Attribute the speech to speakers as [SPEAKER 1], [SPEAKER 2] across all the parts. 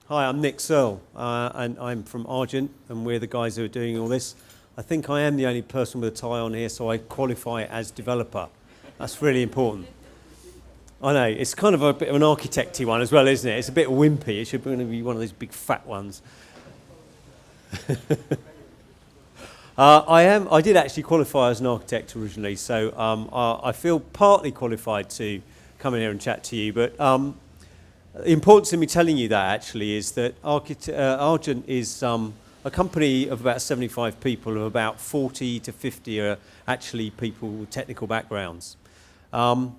[SPEAKER 1] Hi, I'm Nick Searl, and I'm from Argent, and we're the guys who are doing all this. I think I am the only person with a tie on here, so I qualify as developer. That's really important. I know, it's kind of a bit of an architecty one as well, isn't it? It's a bit wimpy. It should be one of those big fat ones. I did actually qualify as an architect originally, so I feel partly qualified to come in here and chat to you, but the importance of me telling you that actually is that Argent is a company of about 75 people, of about 40 to 50 are actually people with technical backgrounds. 5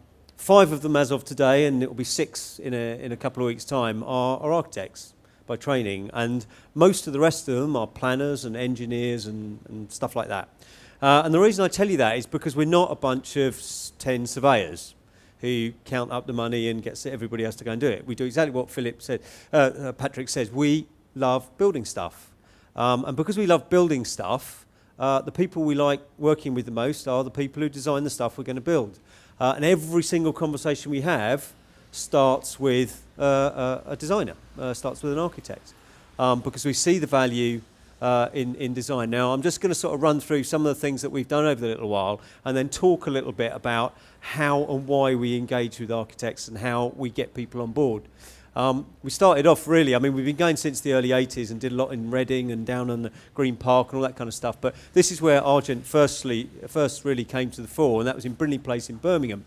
[SPEAKER 1] of them as of today, and it will be 6 in a couple of weeks' time, are architects by training, and most of the rest of them are planners and engineers and stuff like that. And the reason I tell you that is because we're not a bunch of 10 surveyors who count up the money and everybody has to go and do it. We do exactly what Patrick says. We love building stuff. And because we love building stuff, the people we like working with the most are the people who design the stuff we're going to build. And every single conversation we have starts with a designer, starts with an architect, because we see the value in design. Now, I'm just going to sort of run through some of the things that we've done over the little while and then talk a little bit about how and why we engage with architects and how we get people on board. We started off really, I mean, we've been going since the early 80s and did a lot in Reading and down on the Green Park and all that kind of stuff, but this is where Argent first really came to the fore, and that was in Brindley Place in Birmingham,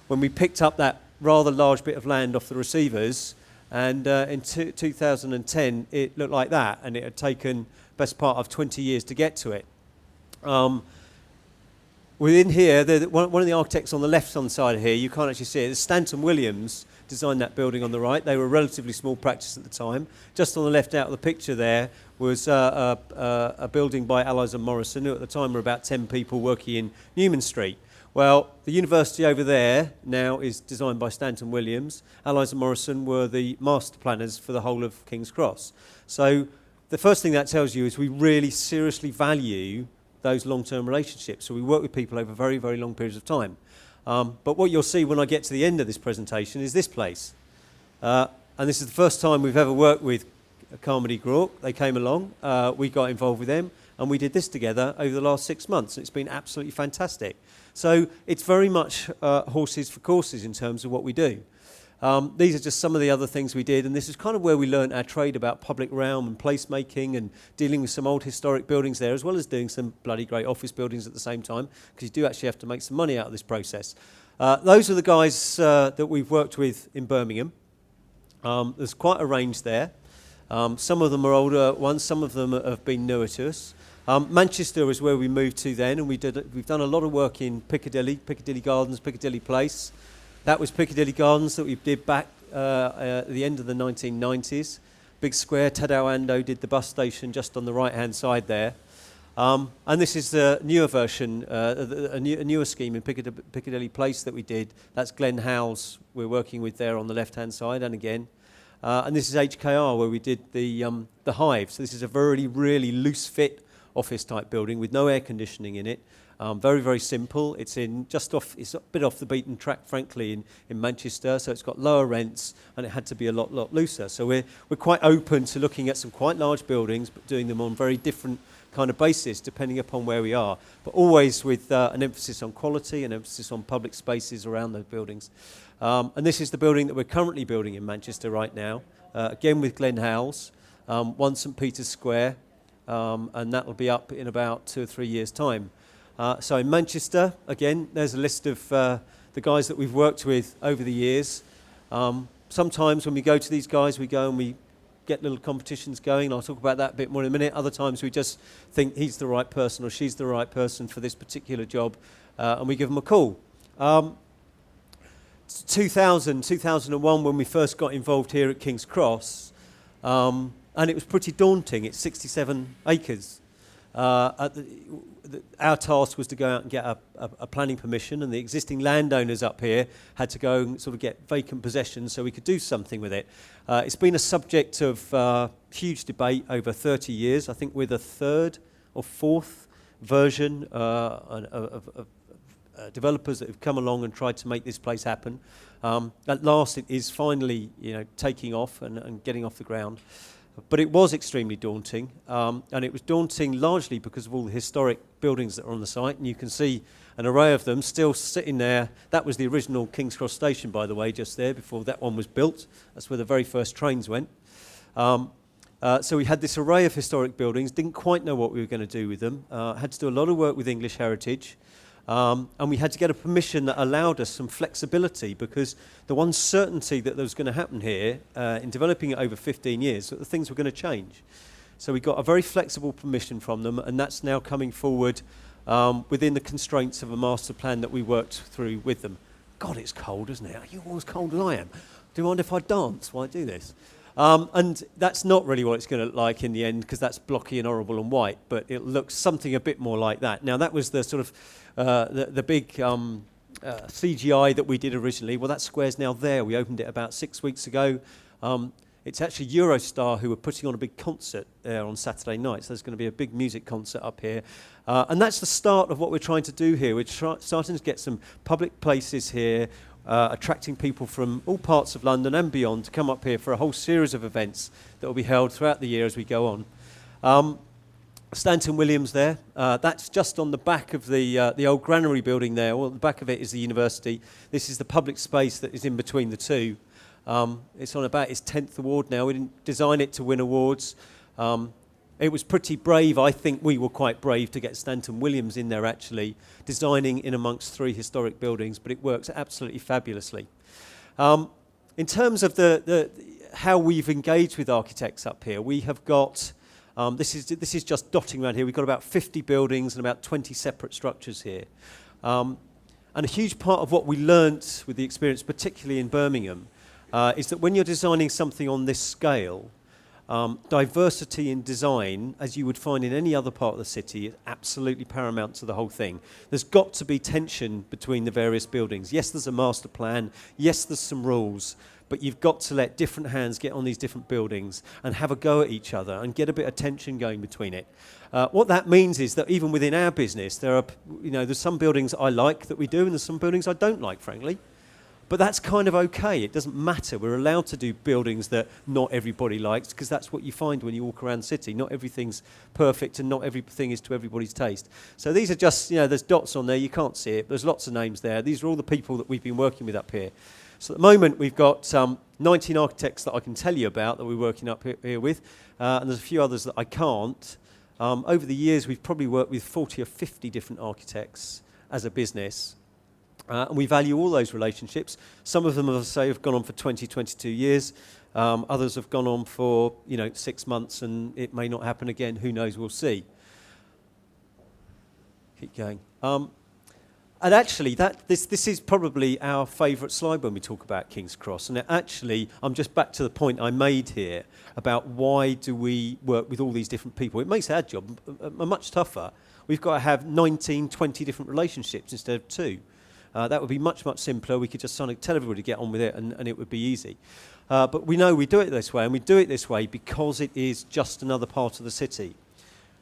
[SPEAKER 1] when we picked up that rather large bit of land off the receivers, and in 2010 it looked like that, and it had taken best part of 20 years to get to it. Within here, one of the architects on the left-hand side of here, you can't actually see it, Stanton Williams designed that building on the right. They were a relatively small practice at the time. Just on the left out of the picture there was a building by Allies and Morrison, who at the time were about 10 people working in Newman Street. Well, the university over there now is designed by Stanton Williams. Allies and Morrison were the master planners for the whole of King's Cross. So the first thing that tells you is we really seriously value those long-term relationships. So we work with people over very, very long periods of time. But what you'll see when I get to the end of this presentation is this place. And this is the first time we've ever worked with Carmody Group. They came along, we got involved with them, and we did this together over the last 6 months. It's been absolutely fantastic. So it's very much horses for courses in terms of what we do. These are just some of the other things we did, and this is kind of where we learned our trade about public realm and placemaking and dealing with some old historic buildings there, as well as doing some bloody great office buildings at the same time, because you do actually have to make some money out of this process. Those are the guys that we've worked with in Birmingham. There's quite a range there. Some of them are older ones, some of them have been newer to us. Manchester is where we moved to then, and we've done a lot of work in Piccadilly Gardens, Piccadilly Place. That was Piccadilly Gardens that we did back at the end of the 1990s. Big square, Tadao Ando did the bus station just on the right-hand side there. And this is the newer version, a newer scheme in Piccadilly Place that we did. That's Glen Howes we're working with there on the left-hand side, and again. And this is HKR where we did the Hive. So this is a very, really loose-fit office-type building with no air conditioning in it. Very, very simple. It's it's a bit off the beaten track, frankly, in Manchester. So it's got lower rents, and it had to be a lot looser. So we're quite open to looking at some quite large buildings, but doing them on very different kind of basis, depending upon where we are. But always with an emphasis on quality, an emphasis on public spaces around those buildings. And this is the building that we're currently building in Manchester right now. Again with Glen Howes, 1 St Peter's Square, and that will be up in about 2 or 3 years' time. So in Manchester, again, there's a list of the guys that we've worked with over the years. Sometimes when we go to these guys, we go and we get little competitions going. I'll talk about that a bit more in a minute. Other times we just think he's the right person or she's the right person for this particular job, and we give them a call. 2001, when we first got involved here at King's Cross, and it was pretty daunting. It's 67 acres. Our task was to go out and get a planning permission, and the existing landowners up here had to go and sort of get vacant possession so we could do something with it. It's been a subject of huge debate over 30 years. I think we're the 3rd or 4th version of developers that have come along and tried to make this place happen. At last, it is finally, taking off and getting off the ground. But it was extremely daunting, and it was daunting largely because of all the historic buildings that are on the site, and you can see an array of them still sitting there. That was the original King's Cross station, by the way, just there before that one was built. That's where the very first trains went. So we had this array of historic buildings, didn't quite know what we were going to do with them, had to do a lot of work with English Heritage, and we had to get a permission that allowed us some flexibility, because the one certainty that there was going to happen here in developing it over 15 years, that the things were going to change. So we got a very flexible permission from them, and that's now coming forward within the constraints of a master plan that we worked through with them. God, it's cold, isn't it? Are you all as cold as I am? Do you mind if I dance while I do this? And that's not really what it's going to look like in the end, because that's blocky and horrible and white, but it looks something a bit more like that. Now, that was the sort of the big CGI that we did originally. Well, that square's now there. We opened it about 6 weeks ago. It's actually Eurostar who are putting on a big concert there on Saturday night, so there's going to be a big music concert up here. And that's the start of what we're trying to do here. We're starting to get some public places here, attracting people from all parts of London and beyond to come up here for a whole series of events that will be held throughout the year as we go on. Stanton Williams there, that's just on the back of the old granary building there. Well, the back of it is the university. This is the public space that is in between the two. It's on about its 10th award now. We didn't design it to win awards. It was pretty brave. I think we were quite brave to get Stanton Williams in there, actually, designing in amongst 3 historic buildings, but it works absolutely fabulously. In terms of how we've engaged with architects up here, we have got, this is just dotting around here, we've got about 50 buildings and about 20 separate structures here. And a huge part of what we learnt with the experience, particularly in Birmingham, is that when you're designing something on this scale, diversity in design, as you would find in any other part of the city, is absolutely paramount to the whole thing. There's got to be tension between the various buildings. Yes, there's a master plan. Yes, there's some rules. But you've got to let different hands get on these different buildings and have a go at each other and get a bit of tension going between it. What that means is that even within our business, there's some buildings I like that we do, and there's some buildings I don't like, frankly. But that's kind of okay. It doesn't matter. We're allowed to do buildings that not everybody likes, because that's what you find when you walk around the city. Not everything's perfect and not everything is to everybody's taste. So these are just, there's dots on there. You can't see it. But there's lots of names there. These are all the people that we've been working with up here. So at the moment, we've got 19 architects that I can tell you about that we're working up here with. And there's a few others that I can't. Over the years, we've probably worked with 40 or 50 different architects as a business. And we value all those relationships. Some of them, as I say, have gone on for 20, 22 years. Others have gone on for 6 months, and it may not happen again. Who knows? We'll see. Keep going. And actually, this is probably our favourite slide when we talk about King's Cross. And actually, I'm just back to the point I made here about why do we work with all these different people. It makes our job much tougher. We've got to have 19, 20 different relationships instead of 2. That would be much, much simpler. We could just tell everybody to get on with it, and it would be easy. But we know we do it this way, and we do it this way because it is just another part of the city.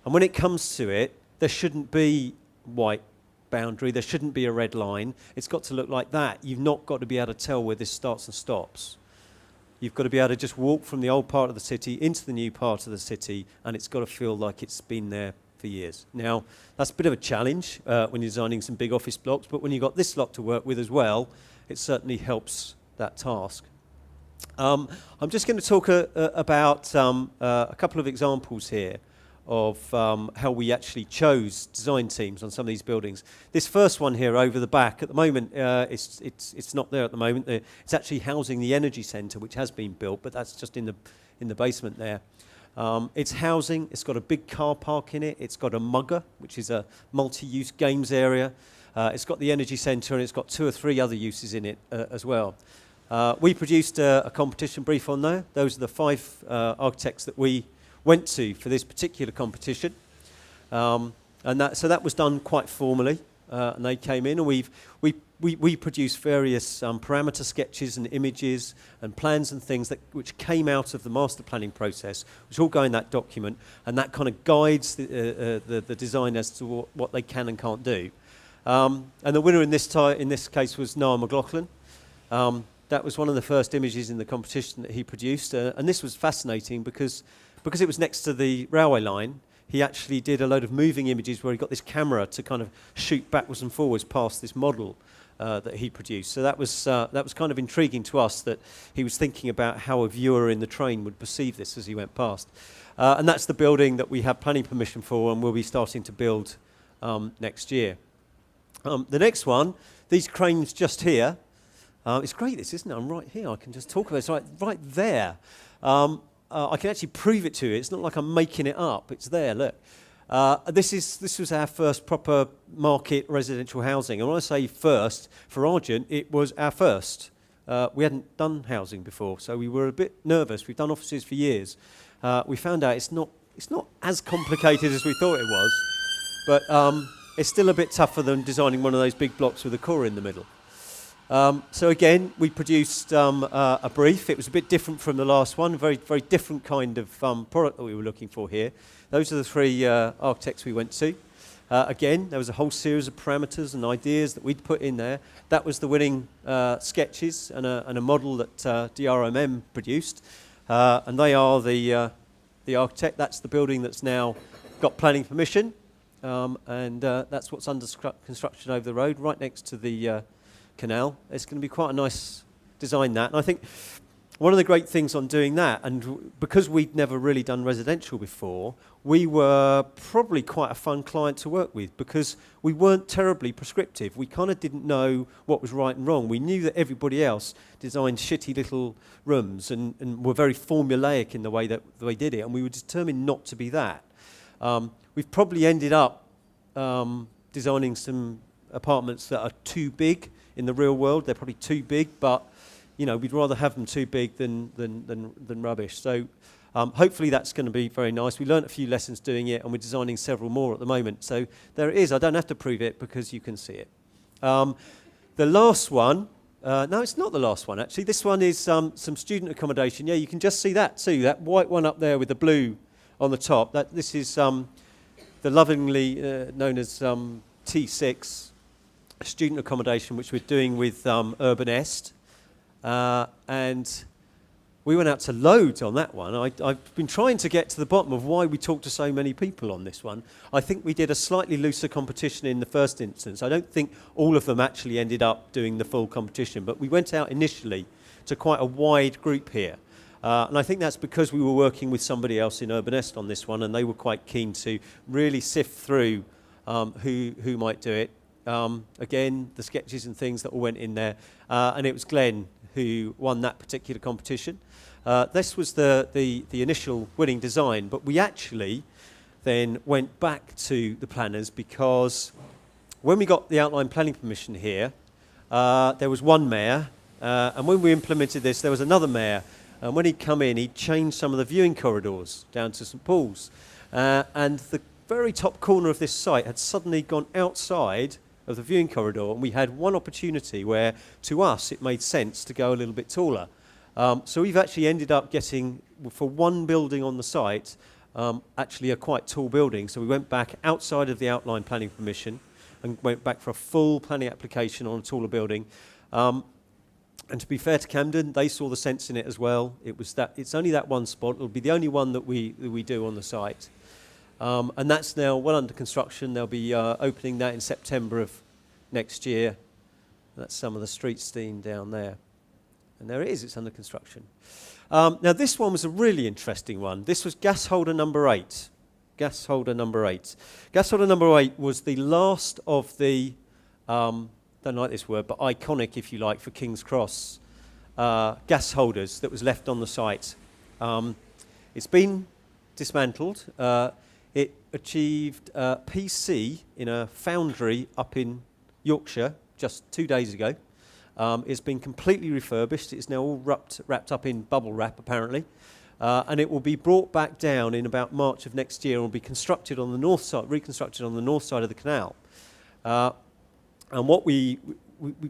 [SPEAKER 1] And when it comes to it, there shouldn't be white boundary. There shouldn't be a red line. It's got to look like that. You've not got to be able to tell where this starts and stops. You've got to be able to just walk from the old part of the city into the new part of the city, and it's got to feel like it's been there for years. Now, that's a bit of a challenge when you're designing some big office blocks, but when you've got this lot to work with as well, it certainly helps that task. I'm just going to talk about a couple of examples here of how we actually chose design teams on some of these buildings. This first one here over the back, at the moment, it's not there at the moment. It's actually housing the energy centre, which has been built, but that's just in the basement there. It's housing, it's got a big car park in it, it's got a mugger, which is a multi-use games area, it's got the energy centre, and it's got 2 or 3 other uses in it as well. We produced a competition brief on there. Those are the 5 architects that we went to for this particular competition. So that was done quite formally, and they came in, and we produced various parameter sketches and images and plans and things which came out of the master planning process, which all go in that document, and that kind of guides the design as to what they can and can't do. And the winner in this case was Noah McLaughlin. That was one of the first images in the competition that he produced, and this was fascinating because it was next to the railway line. He actually did a load of moving images where he got this camera to kind of shoot backwards and forwards past this model that he produced. So that was kind of intriguing to us, that he was thinking about how a viewer in the train would perceive this as he went past. And that's the building that we have planning permission for and we'll be starting to build next year. The next one, these cranes just here. It's great, this, isn't it? I'm right here. I can just talk about it. It's right there. I can actually prove it to you. It's not like I'm making it up. It's there, look. This was our first proper market residential housing. And when I say first, for Argent, it was our first. We hadn't done housing before, so we were a bit nervous. We've done offices for years. We found out it's not as complicated as we thought it was, but it's still a bit tougher than designing one of those big blocks with a core in the middle. So again, we produced a brief. It was a bit different from the last one, a very, very different kind of product that we were looking for here. Those are the three architects we went to. Again, there was a whole series of parameters and ideas that we'd put in there. That was the winning sketches and a model that DRMM produced. And they are the architect. That's the building that's now got planning permission. And that's what's under construction over the road, right next to the canal. It's going to be quite a nice design, that. And I think one of the great things on doing that, and because we'd never really done residential before, we were probably quite a fun client to work with because we weren't terribly prescriptive. We kind of didn't know what was right and wrong. We knew that everybody else designed shitty little rooms and were very formulaic in the way that they did it, and we were determined not to be that. We've probably ended up designing some apartments that are too big in the real world. They're probably too big, but we'd rather have them too big than rubbish. So hopefully that's going to be very nice. We learnt a few lessons doing it, and we're designing several more at the moment. So there it is. I don't have to prove it because you can see it. The last one, no, it's not the last one actually. This one is some student accommodation. Yeah, you can just see that too. That white one up there with the blue on the top. This is the lovingly known as T6 student accommodation, which we're doing with Urban Est. And we went out to loads on that one. I've been trying to get to the bottom of why we talked to so many people on this one. I think we did a slightly looser competition in the first instance. I don't think all of them actually ended up doing the full competition, but we went out initially to quite a wide group here. And I think that's because we were working with somebody else in Urban Est on this one, and they were quite keen to really sift through who might do it. Again, the sketches and things that all went in there. And it was Glenn who won that particular competition. This was the initial winning design, but we actually then went back to the planners because when we got the outline planning permission here, there was one mayor, and when we implemented this, there was another mayor. And when he'd come in, he'd changed some of the viewing corridors down to St Paul's. And the very top corner of this site had suddenly gone outside of the viewing corridor, and we had one opportunity where, to us, it made sense to go a little bit taller. So we've actually ended up getting, for one building on the site, actually a quite tall building. So we went back outside of the outline planning permission and went back for a full planning application on a taller building. And to be fair to Camden, they saw the sense in it as well. It's only that one spot. It'll be the only one that we do on the site. And that's now well under construction. They'll be opening that in September of next year. That's some of the street scene down there. And there it is, it's under construction. Now this one was a really interesting one. This was gas holder number 8. Gas holder number 8. Gas holder number 8 was the last of the, don't like this word, but iconic, if you like, for King's Cross gas holders that was left on the site. It's been dismantled. It achieved PC in a foundry up in Yorkshire just 2 days ago. It's been completely refurbished. It's now all wrapped up in bubble wrap, apparently. And it will be brought back down in about March of next year and will be constructed on the north side, reconstructed on the north side of the canal. And what we've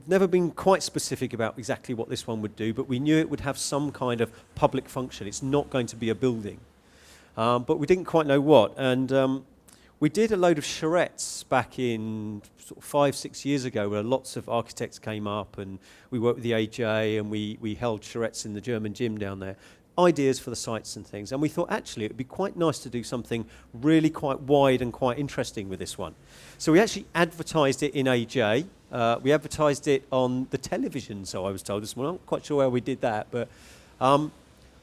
[SPEAKER 1] never been quite specific about exactly what this one would do, but we knew it would have some kind of public function. It's not going to be a building. But we didn't quite know what. And We did a load of charrettes back in sort of 5-6 years ago, where lots of architects came up, and we worked with the AJ, and we held charrettes in the German gym down there. Ideas for the sites and things, and we thought actually it would be quite nice to do something really quite wide and quite interesting with this one. So we actually advertised it in AJ. We advertised it on the television, so I was told this morning. I'm not quite sure how we did that, but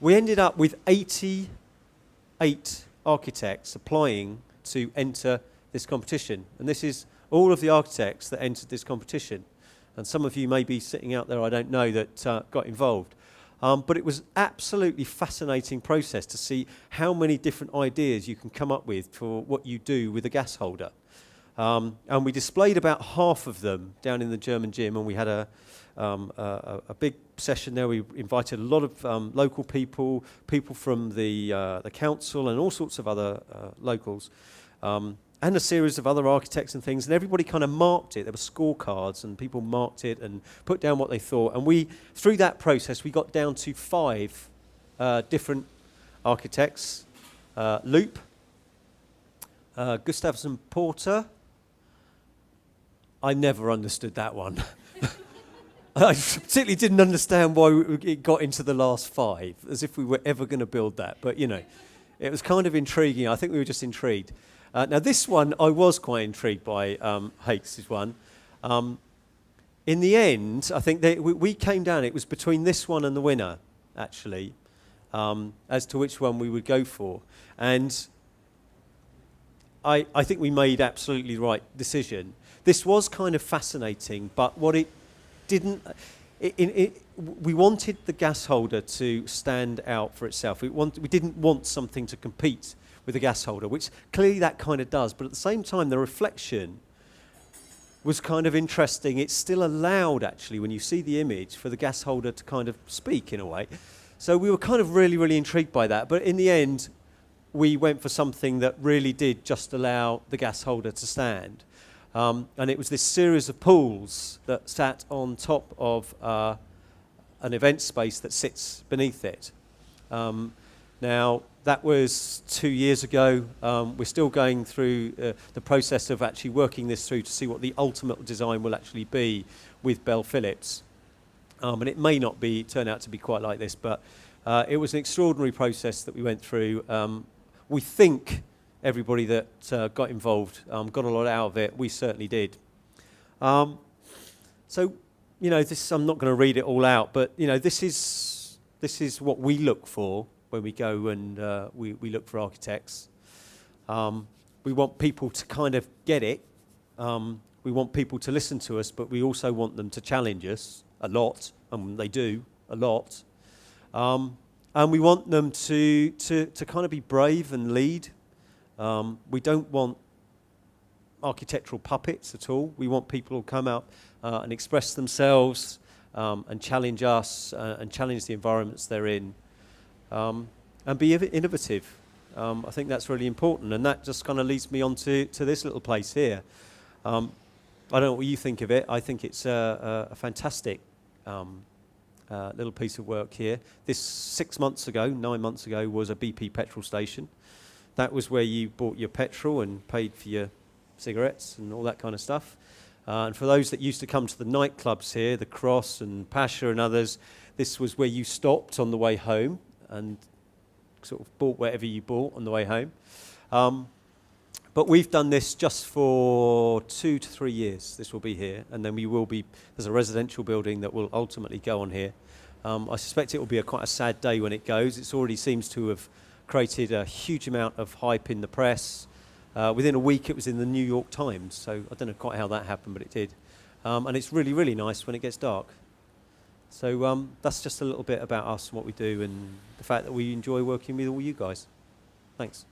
[SPEAKER 1] we ended up with 88 architects applying to enter this competition. And this is all of the architects that entered this competition. And some of you may be sitting out there, I don't know, that got involved. But it was absolutely fascinating process to see how many different ideas you can come up with for what you do with a gas holder. And we displayed about half of them down in the German gym, and we had a big session there. We invited a lot of local people, people from the council and all sorts of other locals, and a series of other architects and things, and everybody kind of marked it. There were scorecards, and people marked it and put down what they thought. And we, through that process, we got down to 5 different architects. Loop, Gustafsson Porter. I never understood that one. I particularly didn't understand why it got into the last 5, as if we were ever going to build that. But, you know, it was kind of intriguing. I think we were just intrigued. Now, this one, I was quite intrigued by Hakes' one. In the end, I think we came down, it was between this one and the winner, actually, as to which one we would go for. And I think we made absolutely the right decision. This was kind of fascinating, but what it didn't... we wanted the gas holder to stand out for itself. We didn't want something to compete with a gas holder, which clearly that kind of does. But at the same time, the reflection was kind of interesting. It's still allowed, actually, when you see the image, for the gas holder to kind of speak in a way. So we were kind of really, really intrigued by that. But in the end, we went for something that really did just allow the gas holder to stand. And it was this series of pools that sat on top of an event space that sits beneath it. Now, that was 2 years ago. We're still going through the process of actually working this through to see what the ultimate design will actually be with Bell Phillips. And it may not turn out to be quite like this, but it was an extraordinary process that we went through. We think everybody that got involved got a lot out of it. We certainly did. So, you know, I'm not going to read it all out, but you know, this is what we look for when we go and we look for architects. We want people to kind of get it. We want people to listen to us, but we also want them to challenge us a lot, and they do a lot. And we want them to kind of be brave and lead. We don't want architectural puppets at all. We want people who come out and express themselves and challenge us and challenge the environments they're in. And be innovative. I think that's really important, and that just kind of leads me on to this little place here. I don't know what you think of it. I think it's a fantastic little piece of work here. This 9 months ago, was a BP petrol station. That was where you bought your petrol and paid for your cigarettes and all that kind of stuff. And for those that used to come to the nightclubs here, the Cross and Pasha and others, this was where you stopped on the way home and sort of bought whatever you bought on the way home. But we've done this just for 2 to 3 years. This will be here, and then there's a residential building that will ultimately go on here. I suspect it will be quite a sad day when it goes. It already seems to have created a huge amount of hype in the press. Within a week, it was in the New York Times, so I don't know quite how that happened, but it did. And it's really, really nice when it gets dark. So that's just a little bit about us and what we do, and the fact that we enjoy working with all you guys. Thanks.